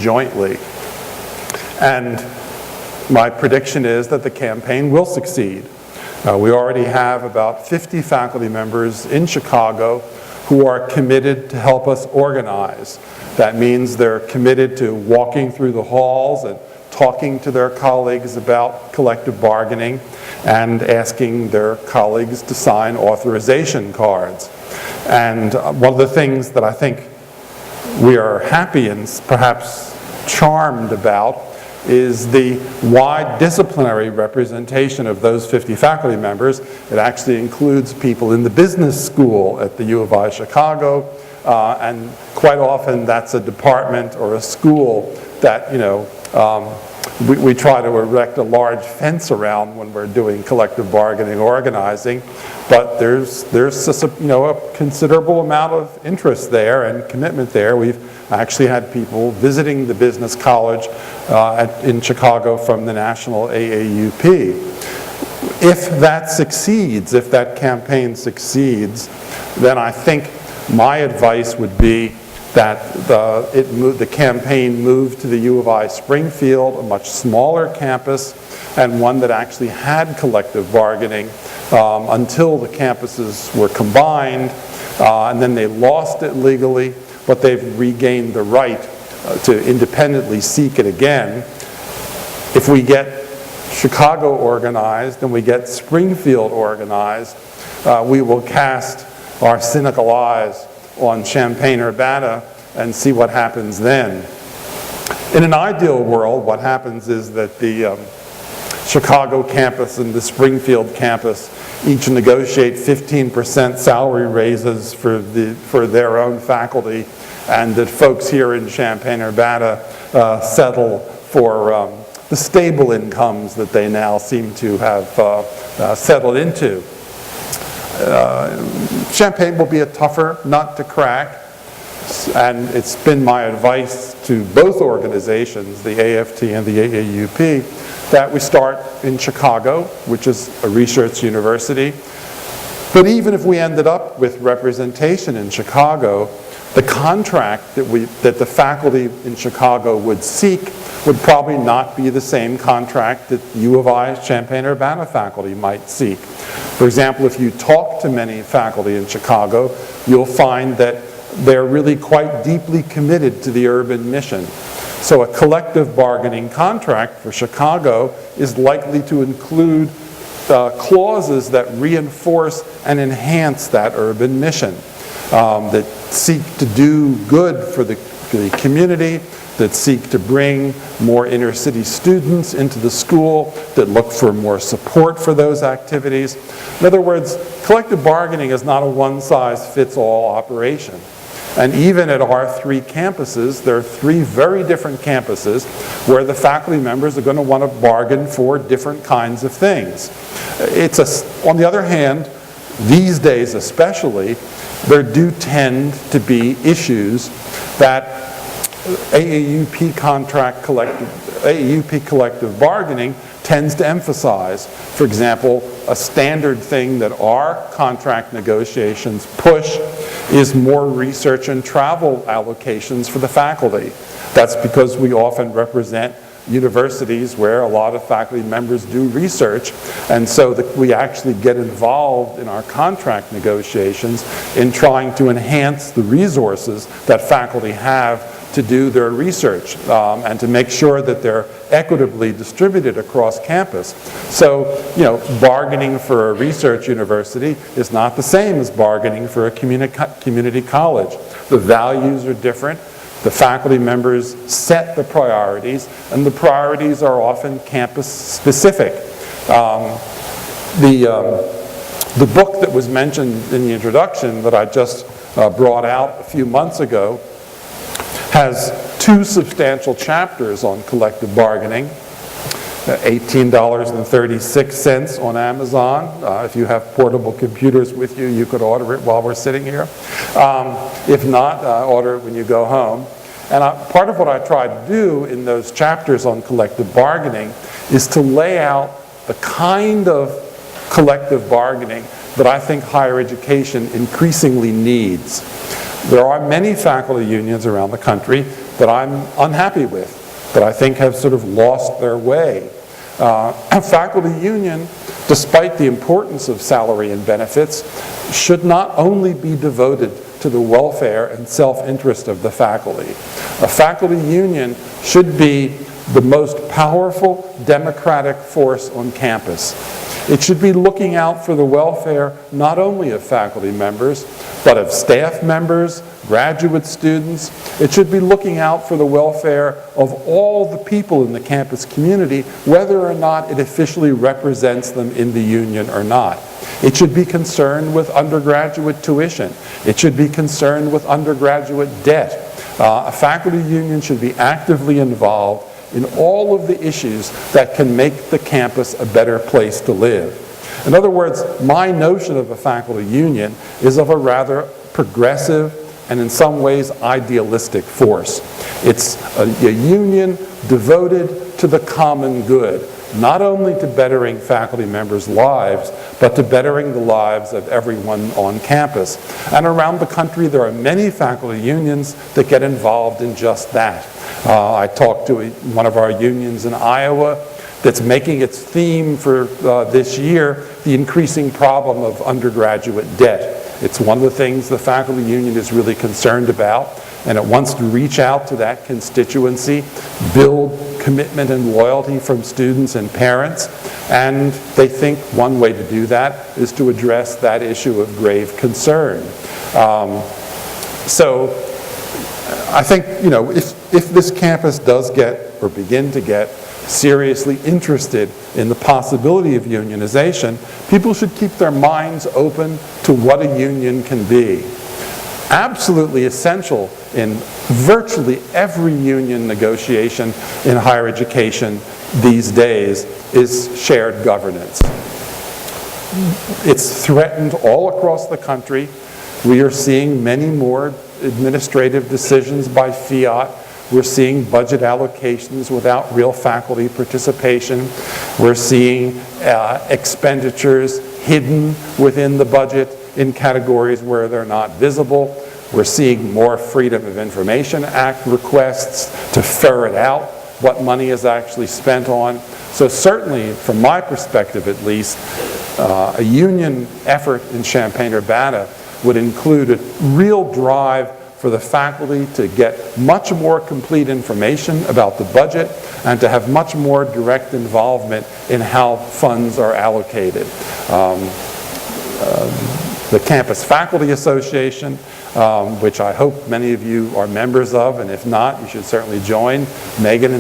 jointly. And my prediction is that the campaign will succeed. We already have about 50 faculty members in Chicago who are committed to help us organize. That means they're committed to walking through the halls and talking to their colleagues about collective bargaining and asking their colleagues to sign authorization cards. And one of the things that I think we are happy and perhaps charmed about is the wide disciplinary representation of those 50 faculty members. It actually includes people in the business school at the U of I Chicago, and quite often that's a department or a school that, we try to erect a large fence around when we're doing collective bargaining organizing, but there's a considerable amount of interest there and commitment there. We've actually had people visiting the business college in Chicago from the national AAUP. If that succeeds, if that campaign succeeds, then I think my advice would be that the campaign moved to the U of I Springfield, a much smaller campus, and one that actually had collective bargaining until the campuses were combined, and then they lost it legally, but they've regained the right to independently seek it again. If we get Chicago organized and we get Springfield organized, we will cast our cynical eyes on Champaign-Urbana and see what happens then. In an ideal world, what happens is that the Chicago campus and the Springfield campus each negotiate 15% salary raises for their own faculty, and that folks here in Champaign-Urbana settle for the stable incomes that they now seem to have settled into. Champaign will be a tougher nut to crack, and it's been my advice to both organizations, the AFT and the AAUP, that we start in Chicago, which is a research university. But even if we ended up with representation in Chicago, the contract that the faculty in Chicago would seek would probably not be the same contract that U of I Champaign-Urbana faculty might seek. For example, if you talk to many faculty in Chicago, you'll find that they're really quite deeply committed to the urban mission. So a collective bargaining contract for Chicago is likely to include clauses that reinforce and enhance that urban mission, that seek to do good for the community, that seek to bring more inner city students into the school, that look for more support for those activities. In other words, collective bargaining is not a one-size-fits-all operation. And even at our 3 campuses, there are 3 very different campuses where the faculty members are going to want to bargain for different kinds of things. On the other hand, these days especially, there do tend to be issues that AAUP collective bargaining tends to emphasize. For example, a standard thing that our contract negotiations push is more research and travel allocations for the faculty. That's because we often represent universities where a lot of faculty members do research, and so that we actually get involved in our contract negotiations in trying to enhance the resources that faculty have to do their research and to make sure that they're equitably distributed across campus. So, bargaining for a research university is not the same as bargaining for a community college. The values are different. The faculty members set the priorities, and the priorities are often campus-specific. The book that was mentioned in the introduction that I just brought out a few months ago has 2 substantial chapters on collective bargaining, $18.36 on Amazon. If you have portable computers with you, you could order it while we're sitting here. If not, order it when you go home. And part of what I try to do in those chapters on collective bargaining is to lay out the kind of collective bargaining that I think higher education increasingly needs. There are many faculty unions around the country that I'm unhappy with, that I think have sort of lost their way. A faculty union, despite the importance of salary and benefits, should not only be devoted to the welfare and self-interest of the faculty. A faculty union should be the most powerful democratic force on campus. It should be looking out for the welfare not only of faculty members, but of staff members, graduate students. It should be looking out for the welfare of all the people in the campus community, whether or not it officially represents them in the union or not. It should be concerned with undergraduate tuition. It should be concerned with undergraduate debt. A faculty union should be actively involved in all of the issues that can make the campus a better place to live. In other words, my notion of a faculty union is of a rather progressive and in some ways idealistic force. It's a union devoted to the common good, not only to bettering faculty members' lives, but to bettering the lives of everyone on campus. And around the country, there are many faculty unions that get involved in just that. I talked to one of our unions in Iowa that's making its theme for this year the increasing problem of undergraduate debt. It's one of the things the faculty union is really concerned about, and it wants to reach out to that constituency, build commitment and loyalty from students and parents, and they think one way to do that is to address that issue of grave concern. So I think, if this campus does get, or begin to get, seriously interested in the possibility of unionization, people should keep their minds open to what a union can be. Absolutely essential in virtually every union negotiation in higher education these days is shared governance. It's threatened all across the country. We are seeing many more administrative decisions by fiat. We're seeing budget allocations without real faculty participation. We're seeing expenditures hidden within the budget in categories where they're not visible. We're seeing more Freedom of Information Act requests to ferret out what money is actually spent on. So certainly, from my perspective at least, a union effort in Champaign-Urbana would include a real drive for the faculty to get much more complete information about the budget and to have much more direct involvement in how funds are allocated. The Campus Faculty Association, which I hope many of you are members of, and if not, you should certainly join. Megan and